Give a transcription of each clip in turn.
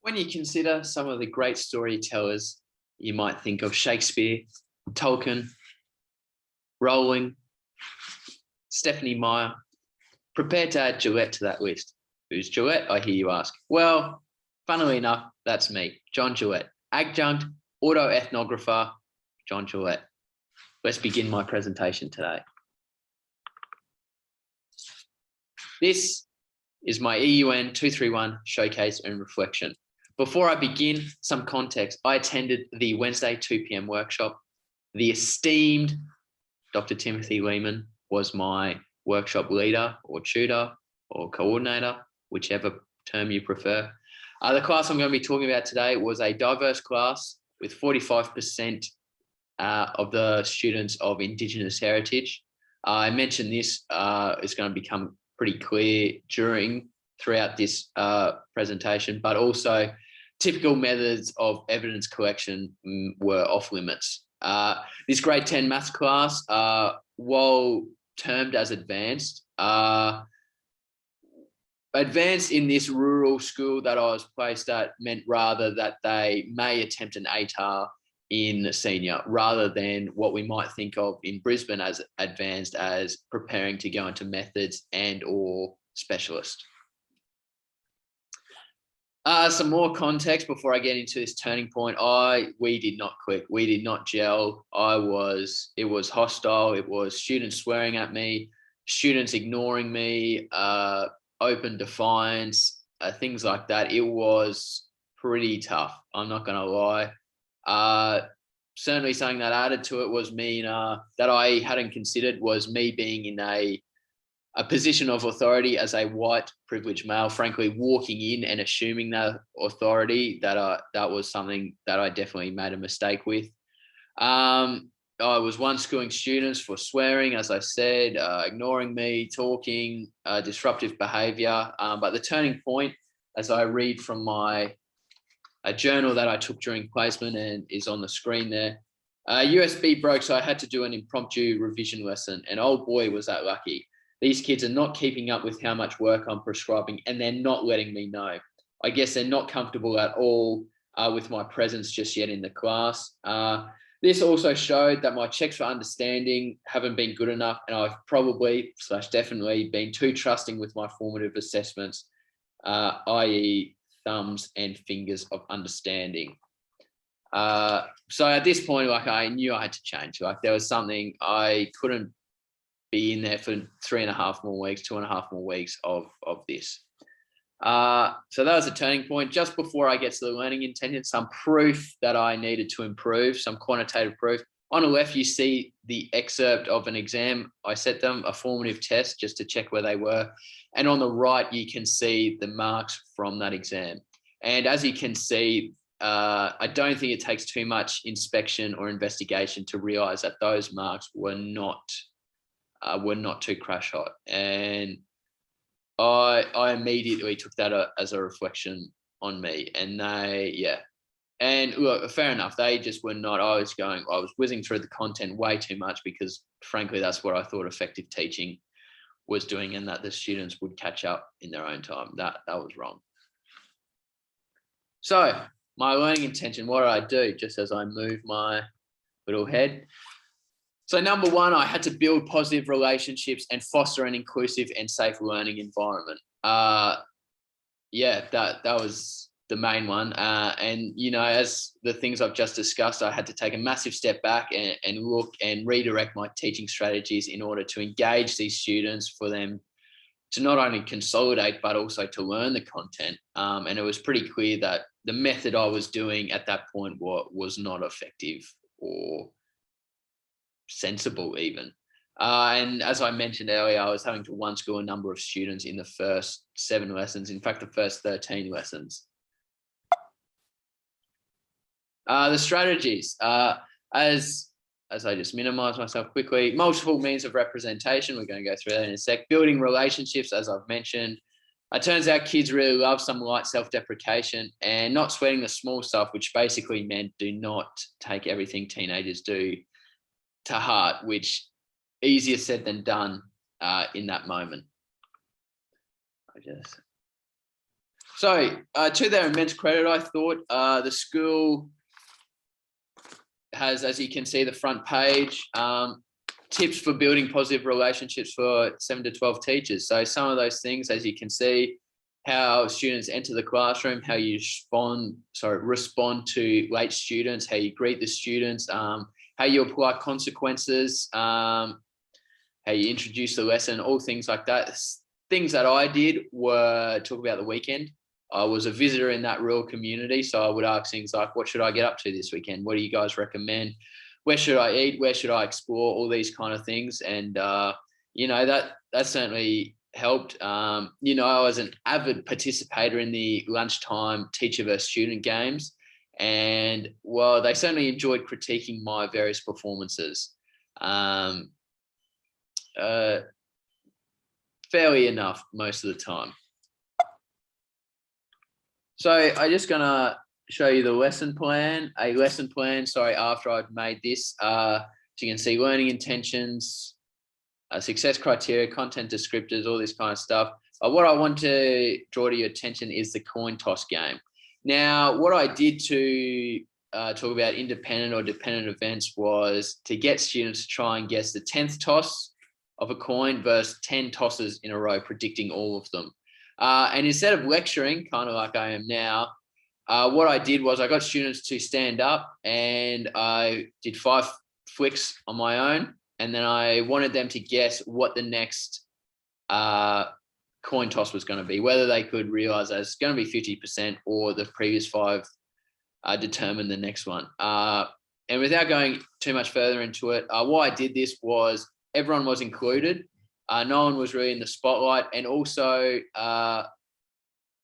When you consider some of the great storytellers, you might think of Shakespeare, Tolkien, Rowling, Stephanie Meyer. Prepare to add Gillett to that list. Who's Gillett, I hear you ask? Well, funnily enough, that's me, John Gillett, adjunct autoethnographer, John Gillett. Let's begin my presentation today. This is my EUN231 showcase and reflection. Before I begin, some context. I attended the Wednesday 2 p.m. workshop. The esteemed Dr. Timothy Lehman was my workshop leader or tutor or coordinator, whichever term you prefer. The class I'm going to be talking about today was a diverse class with 45% of the students of Indigenous heritage. I mentioned this is going to become pretty clear throughout this presentation, but also typical methods of evidence collection were off limits. This grade 10 maths class, while termed as advanced, advanced in this rural school that I was placed at meant rather that they may attempt an ATAR in senior rather than what we might think of in Brisbane as advanced, as preparing to go into methods and or specialist. Some more context before I get into this turning point. We did not click. We did not gel. It was hostile. It was students swearing at me, students ignoring me, open defiance, things like that. It was pretty tough. I'm not going to lie. Certainly something that added to it was me that I hadn't considered was me being in a position of authority as a white privileged male, frankly, walking in and assuming that authority, that was something that I definitely made a mistake with. I was one schooling students for swearing, as I said, ignoring me, talking, disruptive behaviour. But the turning point, as I read from a journal that I took during placement and is on the screen there, USB broke, so I had to do an impromptu revision lesson, and oh boy, was that lucky. These kids are not keeping up with how much work I'm prescribing, and they're not letting me know. I guess they're not comfortable at all with my presence just yet in the class. This also showed that my checks for understanding haven't been good enough, and I've probably / definitely been too trusting with my formative assessments, i.e. thumbs and fingers of understanding. So at this point, I knew I had to change. There was something I couldn't be in there for 3.5 more weeks, 2.5 more weeks of this. So that was a turning point. Just before I get to the learning intention, some proof that I needed to improve, some quantitative proof. On the left, you see the excerpt of an exam. I set them a formative test just to check where they were. And on the right, you can see the marks from that exam. And as you can see, I don't think it takes too much inspection or investigation to realize that those marks were not too crash hot. And I immediately took that as a reflection on me. And and look, fair enough, they just were not. I was whizzing through the content way too much because frankly, that's what I thought effective teaching was doing, and that the students would catch up in their own time. That was wrong. So my learning intention, what did I do? Just as I move my little head. So number one, I had to build positive relationships and foster an inclusive and safe learning environment. That was the main one. And, as the things I've just discussed, I had to take a massive step back and look and redirect my teaching strategies in order to engage these students, for them to not only consolidate, but also to learn the content. And it was pretty clear that the method I was doing at that point was not effective or sensible even. And as I mentioned earlier, I was having to one school a number of students in the first 7 lessons, in fact, the first 13 lessons. The strategies, as I just minimize myself quickly, multiple means of representation. We're going to go through that in a sec. Building relationships, as I've mentioned. It turns out kids really love some light self-deprecation and not sweating the small stuff, which basically meant do not take everything teenagers do to heart, which easier said than done in that moment. So to their immense credit, I thought the school has, as you can see, the front page, tips for building positive relationships for 7 to 12 teachers. So some of those things, as you can see, how students enter the classroom, how you respond to late students, how you greet the students, how you apply consequences, how you introduce the lesson, all things like that. Things that I did were talk about the weekend. I was a visitor in that rural community, so I would ask things like, what should I get up to this weekend? What do you guys recommend? Where should I eat? Where should I explore? All these kind of things. And, that certainly helped. I was an avid participator in the lunchtime teacher versus student games. And, well, they certainly enjoyed critiquing my various performances. Fairly enough most of the time. So I'm just going to show you the lesson plan. After I've made this, so you can see learning intentions, success criteria, content descriptors, all this kind of stuff. What I want to draw to your attention is the coin toss game. Now, what I did to talk about independent or dependent events was to get students to try and guess the 10th toss of a coin versus 10 tosses in a row, predicting all of them. And instead of lecturing, kind of like I am now, what I did was I got students to stand up and I did 5 flicks on my own. And then I wanted them to guess what the next coin toss was going to be, whether they could realize that it's going to be 50% or the previous 5 determine the next one. And without going too much further into it, why I did this was everyone was included. No one was really in the spotlight. And also, I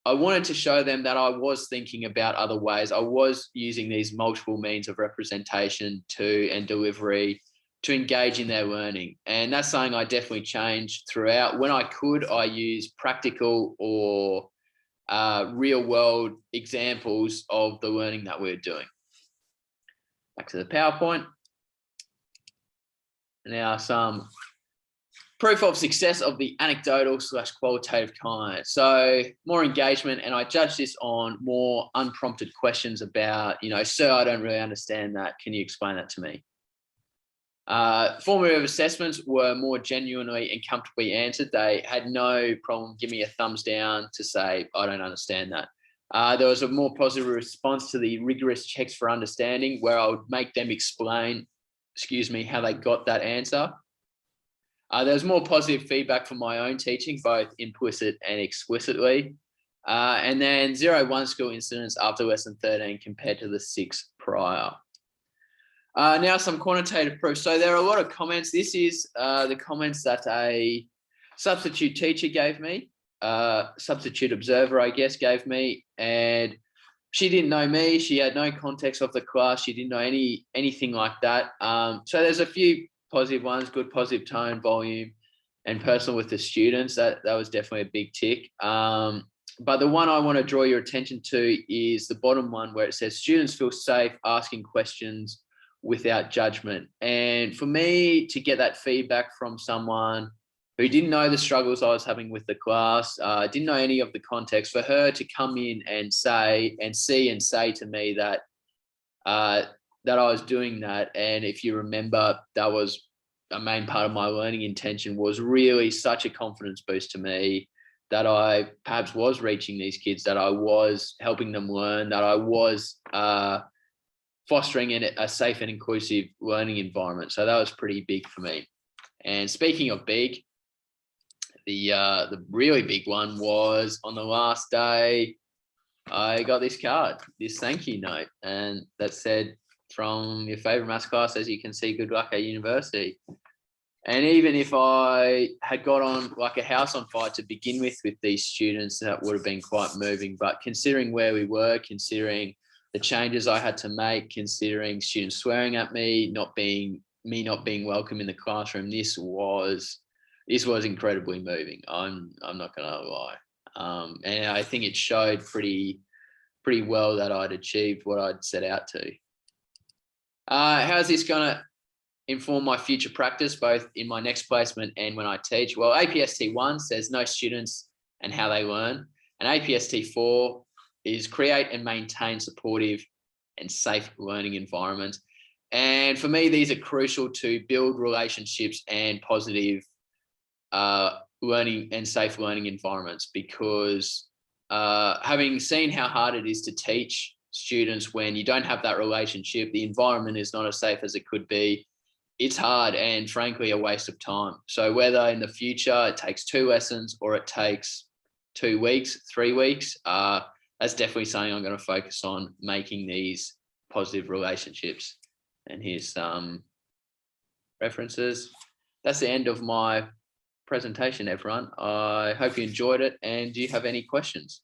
wanted to show them that I was thinking about other ways. I was using these multiple means of representation and delivery to engage in their learning. And that's something I definitely changed throughout. When I could, I used practical or real world examples of the learning that we're doing. Back to the PowerPoint. Now some proof of success of the anecdotal / qualitative kind. So more engagement, and I judge this on more unprompted questions about, sir, I don't really understand that. Can you explain that to me? Formative assessments were more genuinely and comfortably answered. They had no problem giving me a thumbs down to say, I don't understand that. There was a more positive response to the rigorous checks for understanding, where I would make them explain, how they got that answer. There was more positive feedback from my own teaching, both implicit and explicitly. And then 0-1 school incidents after lesson 13 compared to the 6 prior. Now some quantitative proof. So there are a lot of comments. This is the comments that a substitute teacher gave me, substitute observer, I guess, gave me. And she didn't know me. She had no context of the class. She didn't know anything like that. So there's a few positive ones: good positive tone, volume, and personal with the students. That was definitely a big tick. But the one I want to draw your attention to is the bottom one, where it says students feel safe asking questions without judgment. And for me to get that feedback from someone who didn't know the struggles I was having with the class, didn't know any of the context, for her to come in and say to me that that I was doing that. And if you remember, that was a main part of my learning intention, was really such a confidence boost to me, that I perhaps was reaching these kids, that I was helping them learn, that I was fostering a safe and inclusive learning environment. So that was pretty big for me. And speaking of big, the really big one was on the last day, I got this card, this thank you note, and that said, from your favorite maths class, as you can see, good luck at university. And even if I had got on like a house on fire to begin with these students, that would have been quite moving. But considering where we were, considering the changes I had to make, considering students swearing at me, not being welcome in the classroom, this was incredibly moving. I'm not gonna lie. And I think it showed pretty well that I'd achieved what I'd set out to. How's this going to inform my future practice, both in my next placement and when I teach? Well, APST 1 says know students and how they learn. And APST4 is create and maintain supportive and safe learning environments. And for me, these are crucial to build relationships and positive learning and safe learning environments, because having seen how hard it is to teach students when you don't have that relationship, the environment is not as safe as it could be. It's hard and frankly a waste of time. So whether in the future it takes 2 lessons or it takes 2 weeks, 3 weeks, that's definitely something I'm going to focus on, making these positive relationships. And here's some references. That's the end of my presentation, everyone. I hope you enjoyed it. And do you have any questions?